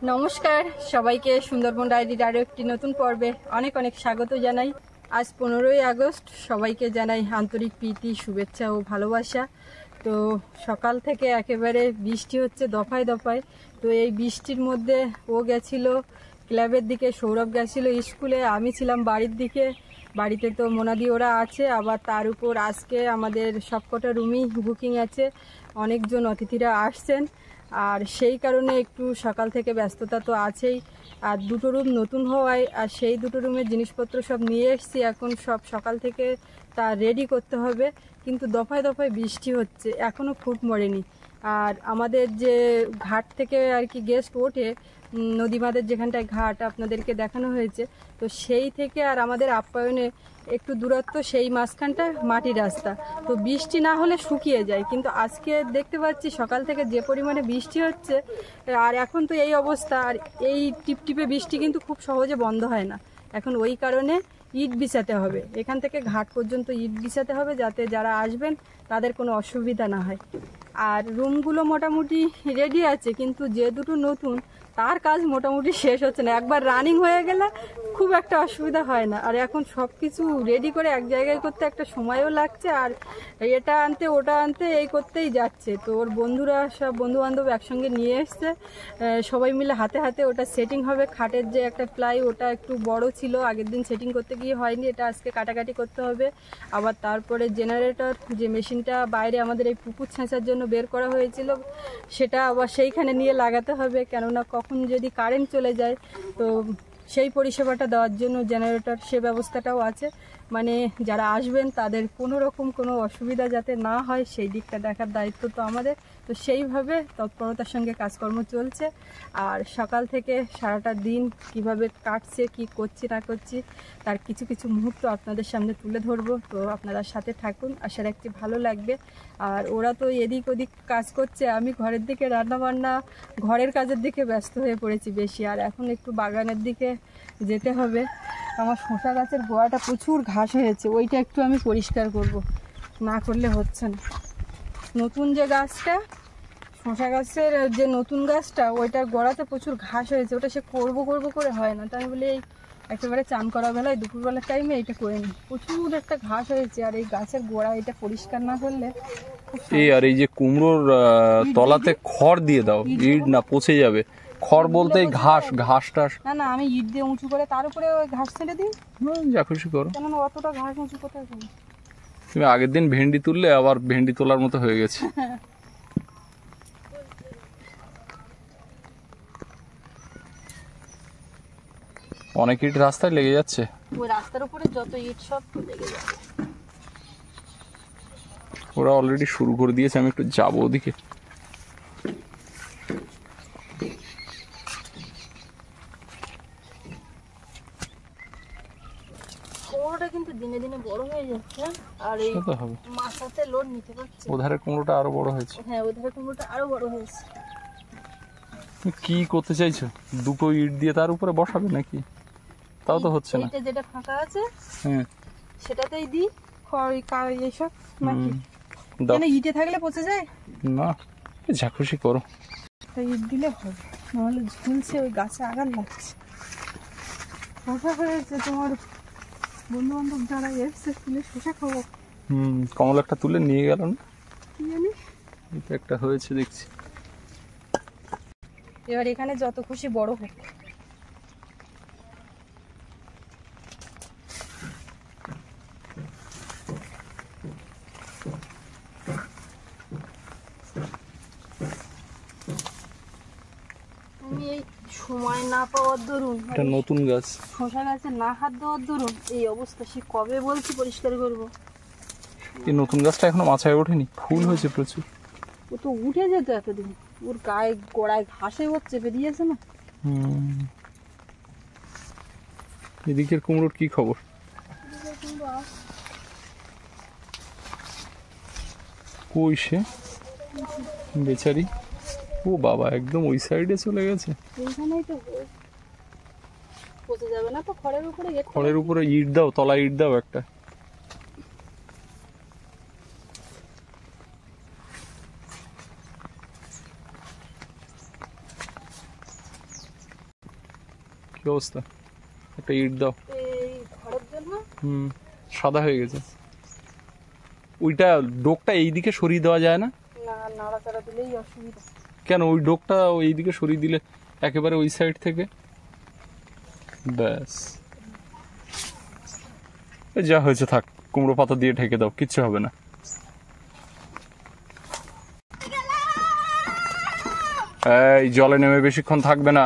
নমস্কার সবাইকে সুন্দরবন ডায়েরির আরও একটি নতুন পর্বে অনেক অনেক স্বাগত জানাই। আজ 15ই আগস্ট, সবাইকে জানাই আন্তরিক প্রীতি, শুভেচ্ছা ও ভালোবাসা। তো সকাল থেকে একেবারে বৃষ্টি হচ্ছে দফায় দফায়। তো এই বৃষ্টির মধ্যে ও গেছিল ক্লাবের দিকে, সৌরভ গেছিল স্কুলে, আমি ছিলাম বাড়ির দিকে। বাড়িতে তো মোনাদি ওরা আছে, আবার তার উপর আজকে আমাদের সবকটা রুমই বুকিং আছে, অনেকজন অতিথিরা আসছেন। আর সেই কারণে একটু সকাল থেকে ব্যস্ততা তো আছেই। আর দুটো রুম নতুন হওয়ায় আর সেই দুটো রুমের জিনিসপত্র সব নিয়ে এসেছি, এখন সব সকাল থেকে তা রেডি করতে হবে। কিন্তু দফায় দফায় বৃষ্টি হচ্ছে, এখনও খুব মরেনি। আর আমাদের যে ঘাট থেকে আর কি গেস্ট ওঠে, নদীমাদের যেখানটায় ঘাট আপনাদেরকে দেখানো হয়েছে, তো সেই থেকে আর আমাদের আপ্যায়নে একটু দূরত্ব, সেই মাঝখানটা মাটির রাস্তা। তো বৃষ্টি না হলে শুকিয়ে যায়, কিন্তু আজকে দেখতে পাচ্ছি সকাল থেকে যে পরিমাণে বৃষ্টি হচ্ছে, আর এখন তো এই অবস্থা। আর এই টিপটিপে বৃষ্টি কিন্তু খুব সহজে বন্ধ হয় না। এখন ওই কারণে ইট বিছাতে হবে, এখান থেকে ঘাট পর্যন্ত ইট বিছাতে হবে, যাতে যারা আসবেন তাদের কোনো অসুবিধা না হয়। আর রুমগুলো মোটামুটি রেডি আছে, কিন্তু যে দুটো নতুন তার কাজ মোটামুটি শেষ হচ্ছে না। একবার রানিং হয়ে গেলে খুব একটা অসুবিধা হয় না। আর এখন সব কিছু রেডি করে এক জায়গায় করতে একটা সময়ও লাগছে, আর এটা আনতে ওটা আনতে এই করতেই যাচ্ছে। তো ওর বন্ধুরা সব বন্ধুবান্ধব একসঙ্গে নিয়ে এসছে, সবাই মিলে হাতে হাতে ওটা সেটিং হবে। খাটের যে একটা প্লাই, ওটা একটু বড় ছিল, আগের দিন সেটিং করতে গিয়ে হয়নি, এটা আজকে কাটাকাটি করতে হবে। আবার তারপরে জেনারেটর যে মেশিনটা বাইরে আমাদের এই পুকুর ছেঁচার জন্য বের করা হয়েছিল, সেটা আবার সেইখানে নিয়ে লাগাতে হবে, কেননা কখন যদি কারেন্ট চলে যায় তো সেই পরিষেবাটা দেওয়ার জন্য জেনারেটর সে ব্যবস্থাটাও আছে। মানে যারা আসবেন তাদের কোনো রকম কোনো অসুবিধা যাতে না হয় সেই দিকটা দেখার দায়িত্ব তো আমাদের। তো সেইভাবে তৎপরতার সঙ্গে কাজকর্ম চলছে। আর সকাল থেকে সারাটা দিন কিভাবে কাটছে, কি করছি না করছি, তার কিছু কিছু মুহূর্ত আপনাদের সামনে তুলে ধরবো। তো আপনারা সাথে থাকুন, আশা রাখছি ভালো লাগবে। আর ওরা তো এদিক ওদিক কাজ করছে, আমি ঘরের দিকে রান্নাবান্না, ঘরের কাজের দিকে ব্যস্ত হয়ে পড়েছি বেশি। আর এখন একটু বাগানের দিকে যেতে হবে। আমার শসা গাছের গোড়াটা প্রচুর ঘাস হয়েছে, ওইটা একটু আমি পরিষ্কার করব, না করলে হচ্ছে না। নতুন যে গাছটা, শসা গাছের যে নতুন গাছটা, ওইটার গোড়াতে প্রচুর ঘাস হয়েছে, ওটা সে করবো করে হয় না। তাই বলে এই একেবারে চান করা বেলায় দুপুরবেলার টাইমে এটা করে নিই। প্রচুর একটা ঘাস হয়েছে, আর এই গাছের গোড়া এটা পরিষ্কার না করলে আর এই যে কুমড়োর তলাতে খড় দিয়ে দাও, ইট না পচে যাবে। খড় বলতে ঘাসটা না, আমি ইট দিয়ে উঁচু করে তার উপরে ওই ঘাস ছেড়ে দিই, যা খুশি করো। কেননা অতটা ঘাস উঁচু কোথায় করবো। তুমি আগের দিন ভেন্ডি তুললে, আবার ভেন্ডি তোলার মতো হয়ে গেছে। অনেক ইট রাস্তায় লেগে যাচ্ছে, ওই রাস্তার উপরে যত ইট সব লেগে যাচ্ছে। ওরা অলরেডি শুরু করে দিয়েছে, আমি একটু যাবো ওদিকে। কুমড়োটা কিন্তু দিনে দিনে বড় হয়ে যাচ্ছে, আর এই মাথাতে লোড নিতে পারছে। ওধারে কুমড়োটা আরো বড় হয়েছে। হ্যাঁ, ওধারে কুমড়োটা আরো বড় হয়েছে। কি করতে চাইছো? দুটো ইট দিয়ে তার উপরে বসাবে নাকি? তাও তো হচ্ছে না। এইটা যেটা ফাঁকা আছে, হ্যাঁ, সেটাতেই দিই খড় এইসব নাকি? কেন ইটে থাকলে পচে যায় না, যা খুশি করো। ইট দিলে হবে, নাহলে ঝুলছে, ওই গাছে আঘাত লাগছে। শসা হয়েছে, তোমার বন্ধু বান্ধব যারা এসছে তুলে শসা খাবো। কমল একটা তুলে নিয়ে গেল না, কি জানি এটা একটা হয়েছে দেখছি। এবার এখানে যত খুশি বড় হোক। আমি এই সময় না পাওয়ার দরুন, এটা নতুন গাছ, শসা গাছে না হাত দেওয়ার দরুন এই অবস্থা। সে কবে বলছি পরিষ্কার করবো। এই নতুন গাছটা এখনো মাথায় ওঠেনি, ফুল হয়েছে প্রচুর। ও তো উঠে যেত এতদিন, ওর গায়ে গোড়ায় ঘাসে হচ্ছে, বেরিয়েছে না। এদিকের কুমড়োর কি খবর? কই সে বেচারি? ও বাবা, একদম ওই সাইডে চলে গেছে। এইখানেই তো পচে যাবে না তো খড়ের উপরে। খড়ের উপরে ইট দাও, তলায় ইট দাও একটা। অবস্থা? একটা ইট দাও। এই ঘরের জন্য সাদা হয়ে গেছে। ওইটা ডোকটা এইদিকে সরিয়ে দেওয়া যায় না? না, নাড়াচাড়া দিলেই অসুবিধা। কেন? ওই ডোকটা এইদিকে সরিয়ে দিলে একেবারে ওই সাইড থেকে ব্যাস। যা হয়েছে থাক, কুমড়ো পাতা দিয়ে ঢেকে দাও, কিচ্ছু হবে না। এই জলে নেমে বেশিক্ষণ থাকবে না,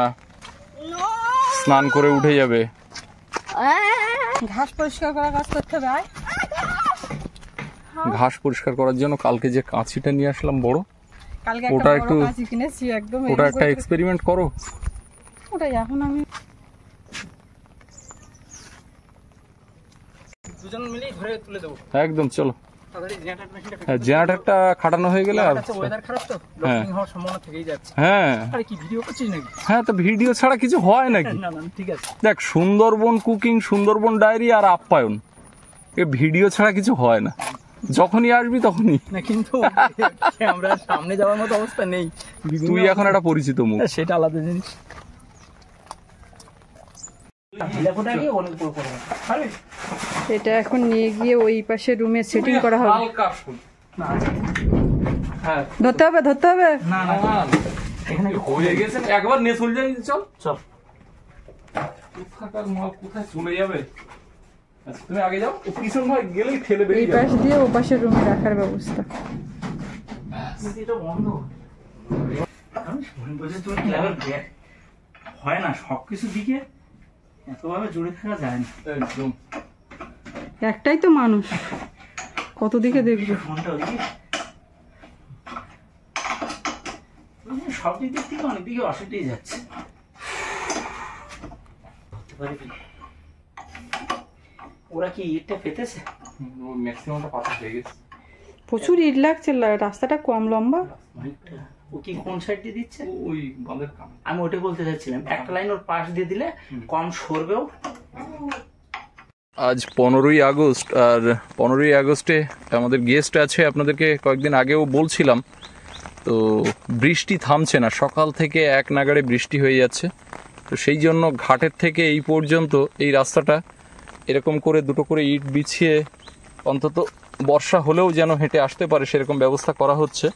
স্নান করে উঠে যাবে। ঘাস পরিষ্কার করার কাজ করতে হবে। ঘাস পরিষ্কার করার জন্য কালকে যে কাঁচিটা নিয়ে আসলাম বড়, কালকে ওটা একটা বড় কাঁচি কিনেছি, একদম ওটা একটা এক্সপেরিমেন্ট করো। ওটাই এখন আমি দুজন মিলেই ধরে তুলে দেবো একদম। চলো, তাড়াতাড়ি জেনারেটর মেশিনটা হ্যাঁ, জেনারেটরটা খাটানো হয়ে গেলে আর ওয়েদার খারাপ তো হ্যাঁ। লকিং হওয়ার সম্ভাবনা থেকেই যাচ্ছে। হ্যাঁ আরে কি ভিডিও করছিস নাকি? হ্যাঁ, তো ভিডিও ছাড়া কিছু হয় নাকি? না না ঠিক আছে। দেখ, সুন্দরবন কুকিং, সুন্দরবন ডায়েরি আর আপ্যায়ন, এ ভিডিও ছাড়া কিছু হয় না। যখনই আসবি তখনই। না কিন্তু আমরা সামনে যাওয়ার মতো অবস্থা নেই। তুই এখন একটা পরিচিত মুখ। সেটা আলাদা জিনিস। এটা এখন নিয়ে গিয়ে ওই পাশে রুমে সেটিং করা হবে। হ্যাঁ, ধরতে হবে, ধরতে হবে। না না এখানে হয়ে গেছে, একবার নিয়ে চলে যাই। চল চল। কোথাকার মাল কোথায় চলে যাবে? আচ্ছা, তুমি আগে যাও, পিছন ভাই গেলেই ঠেলে এই বেরিয়ে যাবে। পাশ দিয়ে ও পাশে রুমে রাখার ব্যবস্থা। এটা বন্ধ। আমি বলছি তুমি ক্লাবের ব্যাগ হয় না, সবকিছু দিকে এতভাবে জুড়ে থাকা যায় না। একদম। একটাই তো মানুষ, কত দিকে দেখবে। ফোনটা ওইদিকে সব দিক থেকে অনেক দিকে অসুবিধাই যাচ্ছে। ওরা কি ইটটা পেতেছে? ম্যাক্সিমামটা পাতা হয়ে গেছে। প্রচুর ইট লাগছে, রাস্তাটা কম লম্বা। ও কি কোন সাইড দিয়ে দিচ্ছে? ওই বাঁধের কাম। আমি ওটাই বলতে চাচ্ছিলাম, একটা লাইন ওর পাশ দিয়ে দিলে কম সরবেও। আজ 15ই আগস্ট, আর 15ই আগস্টে আমাদের গেস্ট আছে। আপনাদেরকে কয়েকদিন আগেও বলছিলাম, তো বৃষ্টি থামছে না, সকাল থেকে এক নাগাড়ে বৃষ্টি হয়ে যাচ্ছে। তো সেই জন্য ঘাটের থেকে এই পর্যন্ত এই রাস্তাটা এরকম করে দুটো করে ইট বিছিয়ে অন্তত বর্ষা হলেও যেন হেঁটে আসতে পারে সেরকম ব্যবস্থা করা হচ্ছে।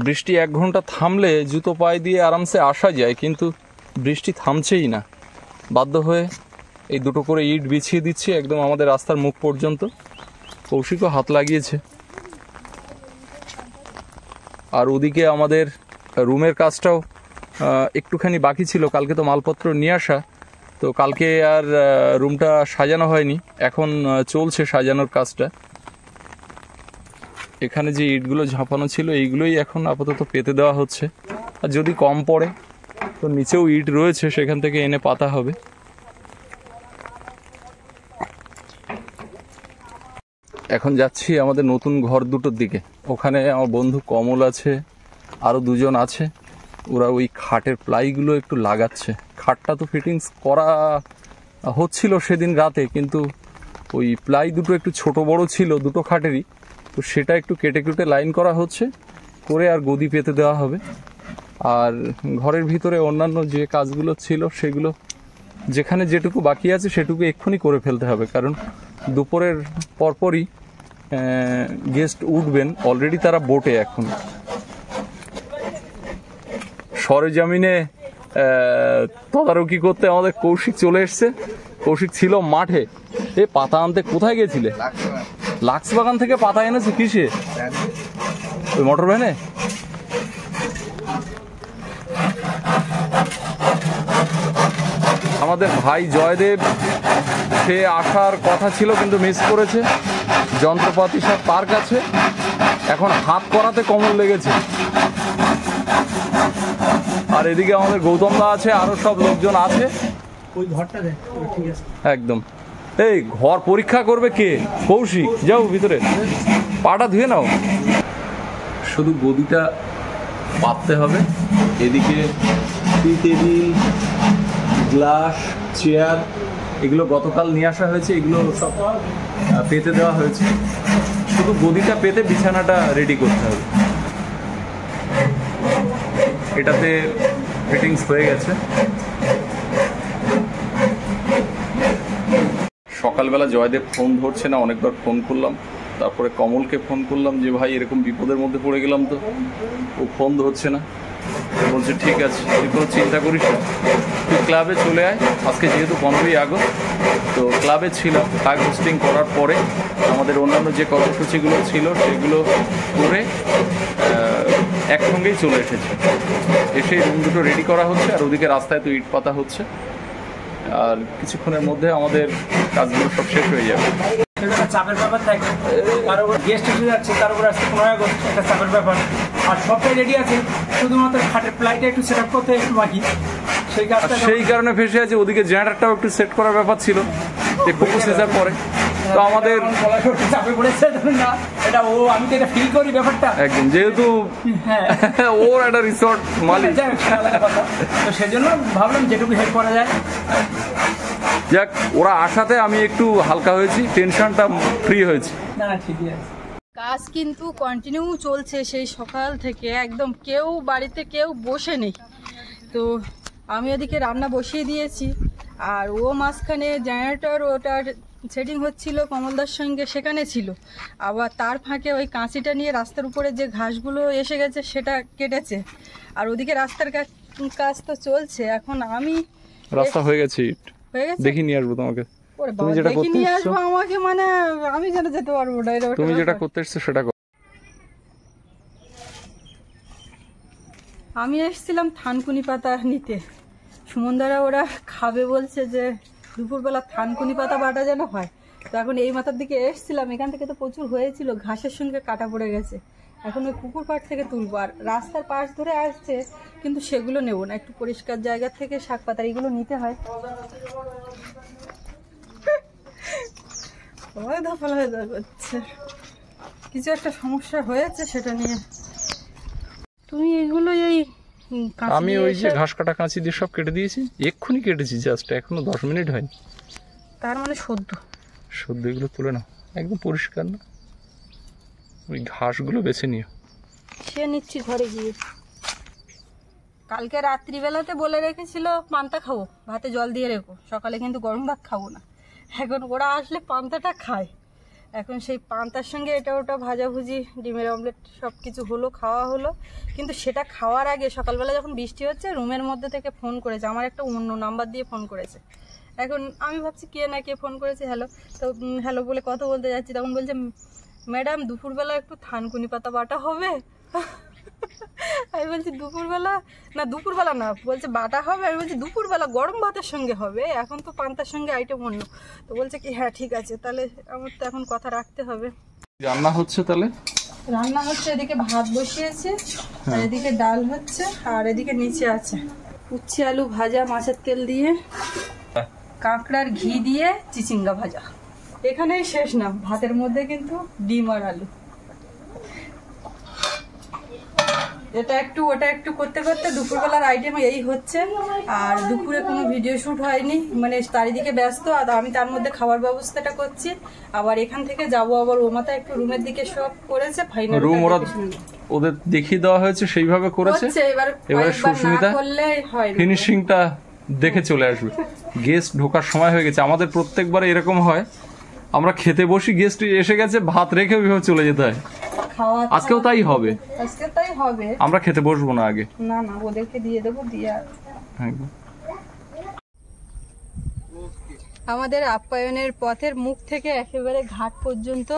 বৃষ্টি 1 ঘন্টা থামলে জুতো পায়ে দিয়ে আরামসে আসা যায়, কিন্তু বৃষ্টি থামছেই না। বাধ্য হয়ে এই দুটো করে ইট বিছিয়ে দিচ্ছি একদম আমাদের রাস্তার মুখ পর্যন্ত। কৌশিকও হাত লাগিয়েছে। আর ওদিকে আমাদের রুমের কাজটাও একটুখানি বাকি ছিল। কালকে তো মালপত্র নিয়ে আসা, তো কালকে আর রুমটা সাজানো হয়নি, এখন চলছে সাজানোর কাজটা। এখানে যে ইটগুলো ঝাঁপানো ছিল এইগুলোই এখন আপাতত পেতে দেওয়া হচ্ছে। আর যদি কম পড়ে তো নিচেও ইট রয়েছে, সেখান থেকে এনে পাতা হবে। এখন যাচ্ছি আমাদের নতুন ঘর দুটোর দিকে। ওখানে আমার বন্ধু কমল আছে, আরও 2জন আছে। ওরা ওই খাটের প্লাইগুলো একটু লাগাচ্ছে। খাটটা তো ফিটিংস করা হচ্ছিল সেদিন রাতে, কিন্তু ওই প্লাই দুটো একটু ছোট বড় ছিল দুটো খাটেরই, তো সেটা একটু কেটে কেটে লাইন করা হচ্ছে, করে আর গদি পেতে দেওয়া হবে। আর ঘরের ভিতরে অন্যান্য যে কাজগুলো ছিল সেগুলো যেখানে যেটুকু বাকি আছে সেটুকু এক্ষুনি করে ফেলতে হবে, কারণ দুপুরের পরপরই গেস্ট উঠবেন। অলরেডি তারা বোটে এখন। সরেজমিনে তদারকি করতে আমাদের কৌশিক চলে এসছে। কৌশিক ছিল মাঠে। এ পাতা আনতে কোথায় গেছিলে? লাক্স বাগান থেকে পাতা এনেছে। কিসে? ওই মোটর ভ্যানে। আমাদের ভাই জয়দেব, সে আসার কথা ছিল কিন্তু মিস করেছে। যন্ত্রপাতি সব তার কাছে, এখন হাত করাতে কমল লেগেছে। আর এদিকে আমাদের গৌতম দা আছে, আরো সব লোকজন আছে। ওই ঘরটা দেখ, ঠিক আছে একদম। এই ঘর পরীক্ষা করবে কে? কৌশিক, যাও ভিতরে, পাটা ধুয়ে নাও। শুধু গদিটা পাততে হবে। এদিকে টেবিল, গ্লাস, চেয়ার এগুলো গতকাল নিয়ে আসা হয়েছে, এগুলো সব পেতে দেওয়া হয়েছে। শুধু গদিটা পেতে বিছানাটা রেডি করতে হবে। এটাতে ফিটিংস হয়ে গেছে। সকালবেলা জয়দেব ফোন ধরছে না, অনেকবার ফোন করলাম, তারপরে কমলকে ফোন করলাম যে ভাই এরকম বিপদের মধ্যে পড়ে গেলাম, তো ও ফোন ধরছে না। বলছে ঠিক আছে, তুই কোনো চিন্তা করিস না, তুই ক্লাবে চলে আয়। আজকে যেহেতু 15ই আগস্ট, তো ক্লাবে ছিলাম। ফ্ল্যাগ হোস্টিং করার পরে আমাদের অন্যান্য যে কর্মসূচিগুলো ছিল সেগুলো করে একসঙ্গেই চলে এসেছে। এসে রুম দুটো রেডি করা হচ্ছে, আর ওদিকে রাস্তায় তো ইট পাতা হচ্ছে, আর কিছুক্ষণের মধ্যে আমাদের কাজগুলো সব শেষ হয়ে যাবে। চাপের ব্যাপার থাকে, তার উপর গেস্ট এসে যাচ্ছে, তার উপর আজকে 15 আগস্ট, একটা চাপের ব্যাপার। আর সবটাই রেডি আছে, শুধুমাত্র খাটের প্লাইটা একটু সেট আপ করতে একটু বাকি, সেই কারণে ফেসে আছে। ওদিকে জেনারেটরটাও একটু সেট করার ব্যাপার ছিল, একটু প্রসেসর পরে। তো আমাদের চাপে পড়েছে না, এটা ও আমি তো এটা ফিল করি ব্যাপারটা একদম, যেহেতু ওর একটা রিসর্ট মালিক, তো সেজন্য ভাবলাম যেটুকু হেল্প করা যায়। যাক, ওরা আসাতে আমি একটু হালকা হয়েছি, টেনশনটা ফ্রি হয়েছি। না ঠিকই আছে। কাজ কিন্তু কন্টিনিউ চলছে সেই সকাল থেকে, একদম কেউ বাড়িতে কেউ বসে নেই। তো আমি ওদিকে রান্না বসিয়ে দিয়েছি, আর ও মাঝখানে জেনারেটর ওটার সেটিং হচ্ছিল কমলদার সঙ্গে, সেখানে ছিল। আবার তার ফাঁকে ওই কাঁচিটা নিয়ে রাস্তার উপরে যে ঘাসগুলো এসে গেছে সেটা কেটেছে। আর ওদিকে রাস্তার কাজ তো চলছে। এখন আমি রাস্তা হয়ে গেছে, দেখি নিয়ে আসবো তোমাকে। তুমি যেটা করতে এসেছো আমাকে, মানে আমি যেন যেতে পারবো না। তুমি যেটা করতে এসেছো সেটা করো। আমি এসেছিলাম থানকুনি পাতা নিতে, সুমনদারা ওরা খাবে বলছে যে দুপুরবেলা থানকুনি পাতা বাটা যেন হয়। তো এখন এই মাথার দিকে এসেছিলাম, এখান থেকে তো প্রচুর হয়েছিল, ঘাসের সঙ্গে কাটা পড়ে গেছে। এখন ওই পুকুর পাড় থেকে তুলবো, আর রাস্তার পাশ ধরে আসছে, কিন্তু সেগুলো নেবো না, একটু পরিষ্কার জায়গা থেকে শাক পাতা এগুলো নিতে হয়। করছে কিছু একটা সমস্যা হয়েছে, সেটা নিয়ে। তুমি এগুলো এই আমি ওই যে ঘাস কাটা কাঁচি দিয়ে সব কেটে দিয়েছি, এক্ষুনি কেটেছি, জাস্ট এখনো 10 মিনিট হয়নি। তার মানে সদ্য এগুলো তুলে নাও, একদম পরিষ্কার না, ওই ঘাসগুলো বেছে নিও। সে নিচ্ছি ঘরে গিয়ে। কালকে রাত্রিবেলাতে বলে রেখেছিল পান্তা খাবো, ভাতে জল দিয়ে রেখো, সকালে কিন্তু গরম ভাত খাবো না। এখন ওরা আসলে পান্তাটা খায়। এখন সেই পান্তার সঙ্গে এটা ওটা ভাজাভুজি, ডিমের অমলেট সব কিছু হলো, খাওয়া হলো। কিন্তু সেটা খাওয়ার আগে সকালবেলা যখন বৃষ্টি হচ্ছে, রুমের মধ্যে থেকে ফোন করেছে, আমার একটা অন্য নাম্বার দিয়ে ফোন করেছে। এখন আমি ভাবছি কে না কে ফোন করেছে, হ্যালো। তো হ্যালো বলে কথা বলতে যাচ্ছি, তখন বলছে ম্যাডাম দুপুরবেলা একটু থানকুনি পাতা বাটা হবে। আমি বলছি দুপুরবেলা না, বলছে বাটা হবে। আমি বলছি দুপুরবেলা গরম ভাতের সঙ্গে হবে, এখন তো পান্তার সঙ্গে আইটেম অন্য। তো বলছে কি হ্যাঁ ঠিক আছে, তাহলে আমার তো এখন কথা রাখতে হবে। রান্না হচ্ছে তাহলে? রান্না হচ্ছে, এদিকে ভাত বসিয়েছে, আর এদিকে ডাল হচ্ছে, আর এদিকে নিচে আছে উচ্ছে আলু ভাজা মাছের তেল দিয়ে, কাঁকড়ার ঘি দিয়ে চিচিঙ্গা ভাজা। এখানেই শেষ না, ভাতের মধ্যে কিন্তু ডিম আর আলু। এটা একটু ওটা একটু করতে করতে দুপুরবেলার আইটেম এই হচ্ছে। আর দুপুরে কোনো ভিডিও শুট হয়নি, মানে চারিদিকে ব্যস্ত, আর আমি তার মধ্যে খাবার ব্যবস্থাটা করছি। আবার এখান থেকে যাবো আবার ও মাথা একটু রুমের দিকে সব করেছে, ফাইনাল রুম ওরা ওদের দেখিয়ে দেওয়া হয়েছে, সেইভাবে করেছে। এবারে সুস্মিতা ফিনিশিংটা দেখে চলে আসবে। গেস্ট ঢোকার সময় হয়ে গেছে, আমাদের প্রত্যেকবার এরকম হয়, আমরা খেতে বসি, গেস্ট এসে গেছে, ভাত রেখে ওইভাবে চলে যেতে হয়। আজকেও তাই হবে, আমরা খেতে বসবো না আগে, না ওদেরকে দিয়ে দেবো, দিয়ে আমাদের আপ্যায়নের পথের মুখ থেকে একেবারে ঘাট পর্যন্ত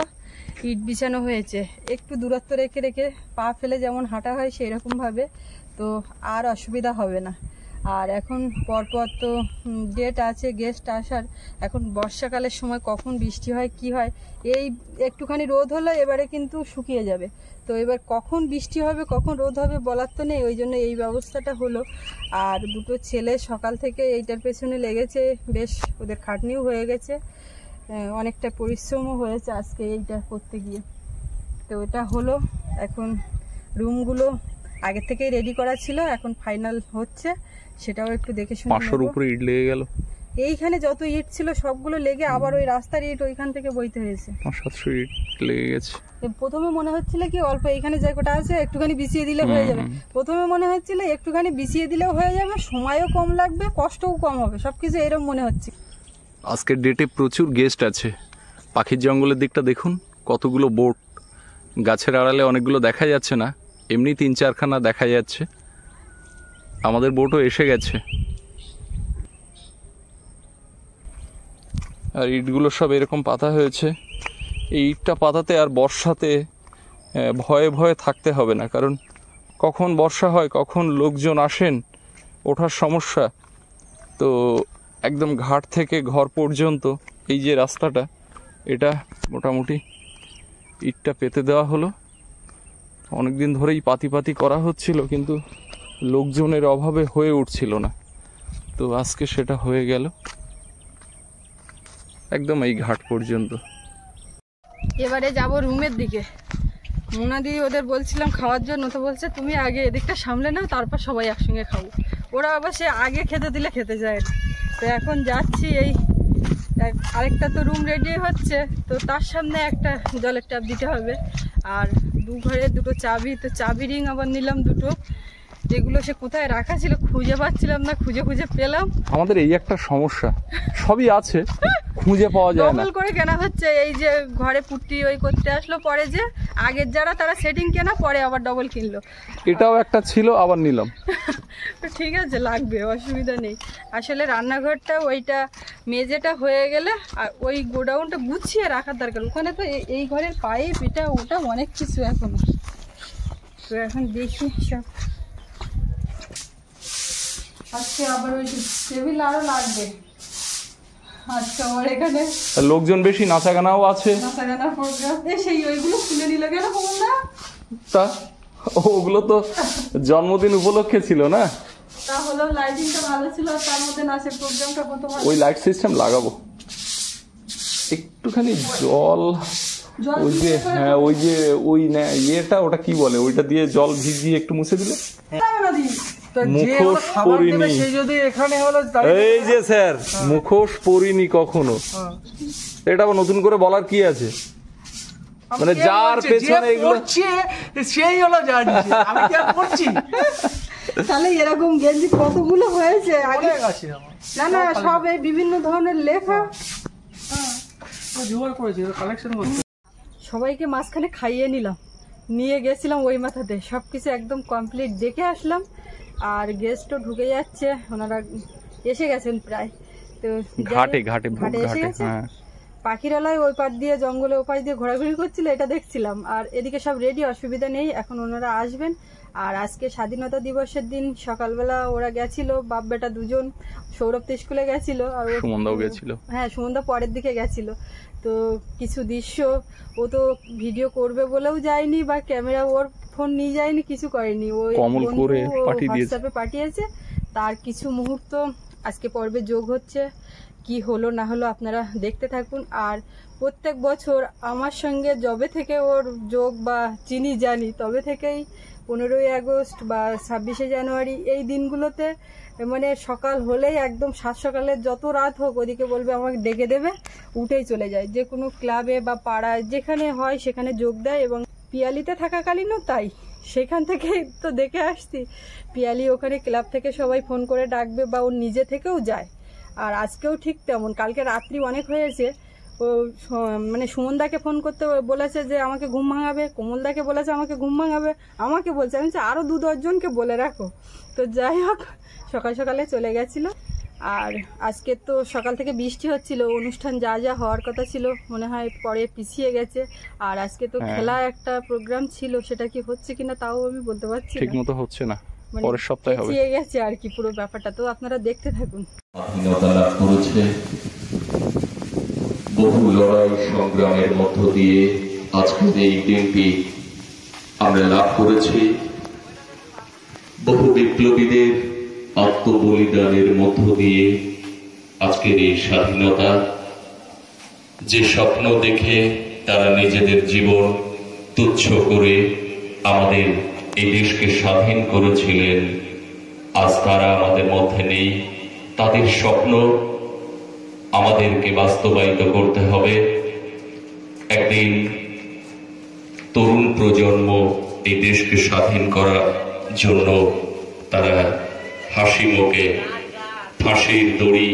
ইট বিছানো হয়েছে। একটু দূরত্ব রেখে রেখে পা ফেলে যেমন হাঁটা হয় সেই রকম ভাবে, তো আর অসুবিধা হবে না। আর এখন পরপর তো ডেট আছে গেস্ট আসার। এখন বর্ষাকালের সময় কখন বৃষ্টি হয় কি হয়, এই একটুখানি রোদ হলো এবারে কিন্তু শুকিয়ে যাবে। তো এবার কখন বৃষ্টি হবে কখন রোদ হবে বলার তো নেই, ওই জন্য এই ব্যবস্থাটা হলো। আর দুটো ছেলে সকাল থেকে এইটার পেছনে লেগেছে, বেশ ওদের খাটনিও হয়ে গেছে, অনেকটা পরিশ্রমও হয়েছে আজকে এইটা করতে গিয়ে। তো এটা হলো, এখন রুমগুলো আগে থেকেই রেডি করা ছিল, এখন ফাইনাল হচ্ছে, সেটাও একটু দেখে শুনে। 500-র উপরে ইট লেগে গেল। এইখানে যত ইট ছিল সবগুলো লেগে আবার ওই রাস্তার ইট ওইখান থেকে বইতে হয়েছে। 700 ইট লেগে গেছে। প্রথমে মনে হচ্ছিল কি অল্প এইখানে যে কটা আছে একটুখানি বিছিয়ে দিলে হয়ে যাবে, প্রথমে মনে হচ্ছিল একটুখানি বিছিয়ে দিলেও হয়ে যাবে, সময়ও কম লাগবে, কষ্টও কম হবে, সবকিছু এরকম মনে হচ্ছে। আজকের ডেটে প্রচুর গেস্ট আছে। পাখির জঙ্গলের দিকটা দেখুন, কতগুলো বোট, গাছের আড়ালে অনেকগুলো দেখা যাচ্ছে না, এমনি 3-4খানা দেখা যাচ্ছে। আমাদের বোটও এসে গেছে। আর ইটগুলো সব এরকম পাতা হয়েছে। এই ইটটা পাতাতে আর বর্ষাতে ভয়ে ভয়ে থাকতে হবে না, কারণ কখন বর্ষা হয়, কখন লোকজন আসেন, ওঠার সমস্যা। তো একদম ঘাট থেকে ঘর পর্যন্ত এই যে রাস্তাটা, এটা মোটামুটি ইটটা পেতে দেওয়া হলো। অনেকদিন ধরেই পাতি করা হচ্ছিল, কিন্তু লোকজনের অভাবে হয়ে উঠছিল না। তো আজকে সেটা হয়ে গেল, একদম এই ঘাট পর্যন্ত। এবারে যাব রুমের দিকে। মোনা দিদি ওদের বলছিলাম খাওয়ার জন্য, তো বলছে তুমি আগে এদিকটা সামলে নাও, তারপর সবাই একসঙ্গে খাবো। ওরা আবার সে আগে খেতে দিলে খেতে যায় না। তো এখন যাচ্ছি, এই আরেকটা তো রুম রেডি হচ্ছে, তো তার সামনে একটা জলের ট্যাপ দিতে হবে। আর ঘরে দুটো চাবি, তো চাবি রিং আবার নিলাম দুটো, যেগুলো সে কোথায় রাখা ছিল খুঁজে পাচ্ছিলাম না, খুঁজে পেলাম। আমাদের এই একটা সমস্যা, সবই আছে খুঁজে পাওয়া যায় না। ডবল করে কেনা হচ্ছে। এই যে ঘরে পুট্টি ওই করতে আসলো, পরে যে আগের যারা তারা সেটিং কেনা, পরে আবার ডবল কিনলো। এটাও একটা ছিল, আবার নিলাম। ঠিক আছে, লাগবে, অসুবিধা নেই। আসলে রান্নাঘরটা ওইটা মেঝেটা হয়ে গেলে আর ওই গোডাউনটা গুছিয়ে রাখার দরকার। ওখানে তো এই ঘরের পাইপ এটা ওটা অনেক কিছু এখনো। তো এখন দেখি সব। আজকে আবার ওই টেবিল আরো লাগবে। আজকে আমার এখানে লোকজন বেশি, নাচা গানাও আছে। নাচা গানা প্রোগ্রাম, সেই ওইগুলো খুলে নিল কেন না? তা ওগুলো তো জন্মদিন উপলক্ষে ছিল না। তা হলো, লাইটিংটা ভালো ছিল, আর তার মধ্যে নাচের প্রোগ্রামটা কত ভালো। ওই লাইট সিস্টেম লাগাবো। একটুখানি জল, ওই যে হ্যাঁ ওই যে ওই ইয়েটা, ওটা কি বলে, ওইটা দিয়ে জল ভিজিয়ে একটু মুছে দিলে। মুখোশ পরিনি, এই যে স্যার মুখোশ পরিনি কখনো, এটা আবার নতুন করে বলার কি আছে? মানে যার পেছনে এগুলো সেই হলো জানি, আমি কি করছি? তাহলে এরকম গেঞ্জি কতগুলো হয়েছে আগে? না না, সব এই বিভিন্ন ধরনের লেখা জোগাড় করেছি, কালেকশন করছি। সবাইকে মাঝখানে খাইয়ে নিলাম, নিয়ে গেছিলাম ওই মাথাতে, সবকিছু একদম কমপ্লিট দেখে আসলাম। আর গেস্টও ঢুকে যাচ্ছে, ওনারা এসে গেছেন প্রায়। তো ঘাটে এসে গেছে। পাখিরালয় ওই পার দিয়ে, জঙ্গলে ওই পাশ দিয়ে ঘোরাঘুরি করছিল, এটা দেখছিলাম। আর এদিকে সব রেডি, অসুবিধা নেই, এখন ওনারা আসবেন। আর আজকে স্বাধীনতা দিবসের দিন সকালবেলা ওরা গেছিল, বাপ বেটা দুজন, সৌরভ তো স্কুলে গেছিল, আর সুমনদাও গেছিল। হ্যাঁ, সুমনদা পরের দিকে গেছিল। তো কিছু দৃশ্য ও তো ভিডিও করবে বলেও যায়নি, বা ক্যামেরা ওর ফোন নিয়ে যায়নি, কিছু করেনি। ওই হোয়াটসঅ্যাপে পাঠিয়েছে, তার কিছু মুহূর্ত আজকে পর্বে যোগ হচ্ছে। কি হলো না হলো আপনারা দেখতে থাকুন। আর প্রত্যেক বছর আমার সঙ্গে যবে থেকে ওর যোগ বা চিনি জানি, তবে থেকেই 15ই আগস্ট বা 26শে জানুয়ারি এই দিনগুলোতে মানে সকাল হলেই একদম 7 সকালে যত রাত হোক ওদিকে বলবে আমাকে ডেকে দেবে, উঠেই চলে যায়। যে কোনো ক্লাবে বা পাড়ায় যেখানে হয় সেখানে যোগ দেয়। এবং পিয়ালিতে থাকাকালীনও তাই, সেখান থেকে তো দেখে আসছি। পিয়ালি ওখানে ক্লাব থেকে সবাই ফোন করে ডাকবে, বা ও নিজে থেকেও যায়। আর আজকেও ঠিক তেমন, কালকে রাত্রি অনেক হয়েছে, ও মানে সুমনদাকে ফোন করতে বলেছে যে আমাকে ঘুম ভাঙাবে, কোমলদাকে বলেছে আমাকে ঘুম ভাঙাবে, আমাকে বলছে, আমি আরো 2-10 জনকে বলে রাখো। তো যাই হোক, সকাল সকালে চলে গেছিল। আর আজকে তো সকাল থেকে বৃষ্টি হচ্ছিল, অনুষ্ঠান যা যা হওয়ার কথা ছিল মনে হয় পরে পিছিয়ে গেছে। আর আজকে তো খেলা একটা প্রোগ্রাম ছিল, সেটা কি হচ্ছে কিনা তাও আমি বলতে পারছি না, ঠিক মতো হচ্ছে না, পরের সপ্তাহে হবে। পিছিয়ে গেছে আর কি পুরো ব্যাপারটা। তো আপনারা দেখতে থাকুন। বহু লড়াই সংগ্রামের মধ্য দিয়ে আজকের এই দিনটি আমরা লাভ করেছি। বহু বিপ্লবীদের আত্মবলিদানের মধ্য দিয়ে আজকের এই স্বাধীনতা, যে স্বপ্ন দেখে তারা নিজেদের জীবন তুচ্ছ করে আমাদের এই দেশকে স্বাধীন করেছিলেন, আজ তারা আমাদের মধ্যে নেই। তাদের স্বপ্ন আমাদেরকে বাস্তবায়িত করতে হবে। একদিন তরুণ প্রজন্ম এই দেশকে স্বাধীন করার জন্য তারা হাসি মুখে ফাঁসির দড়ি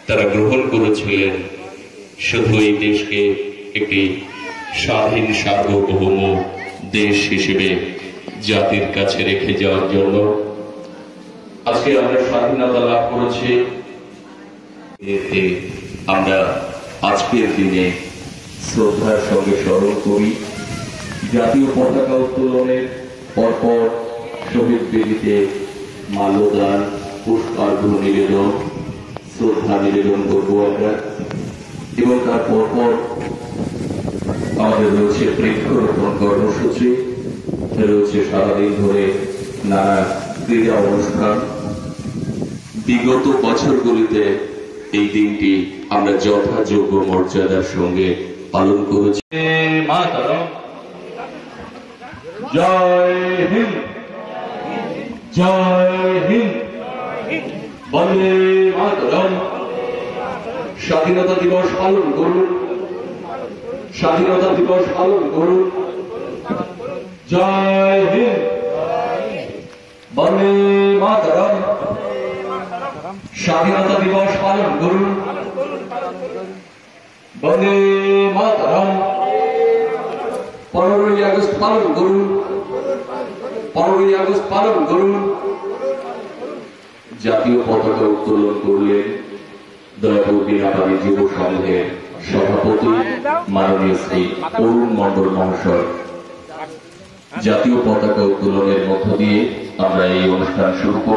তারা গ্রহণ করেছিলেন, শুধু এই দেশকে একটি স্বাধীন সার্বভৌম দেশ হিসেবে জাতির কাছে রেখে যাওয়ার জন্য। আজকে আমরা স্বাধীনতা লাভ করেছি, এতে আমরা আজকের দিনে শ্রদ্ধার সঙ্গে স্মরণ করি। জাতীয় পতাকা উত্তোলনের পরপর শহীদ বেদিতে মাল্যদান, পুষ্পার্ঘ্য নিবেদন, শ্রদ্ধা নিবেদন করবো আমরা। এবং তার পরপর আমাদের রয়েছে বৃক্ষরোপণ কর্মসূচি, রয়েছে সারাদিন ধরে নানা ক্রীড়া অনুষ্ঠান। বিগত বছরগুলিতে এই দিনটি আমরা যথাযোগ্য মর্যাদার সঙ্গে পালন করেছি। জয় হিন্দ, জয় হিন্দ, বন্দে মাতরম। স্বাধীনতা দিবস পালন করুন, স্বাধীনতা দিবস পালন করুন। জয় হিন্দ, বন্দে মাতরম। স্বাধীনতা দিবস পালন করুন, বন্দে মাতরম। 15ই আগস্ট পালন করুন, 15ই আগস্ট পালন করুন। জাতীয় পতাকা উত্তোলন করলেন দয়াপুর বিনাপানি যুব সংঘের সভাপতি মাননীয় শ্রী অরুণ মন্ডল মহাশয়। জাতীয় পতাকা উত্তোলনের মধ্য দিয়ে আমরা এই অনুষ্ঠান শুরু করি।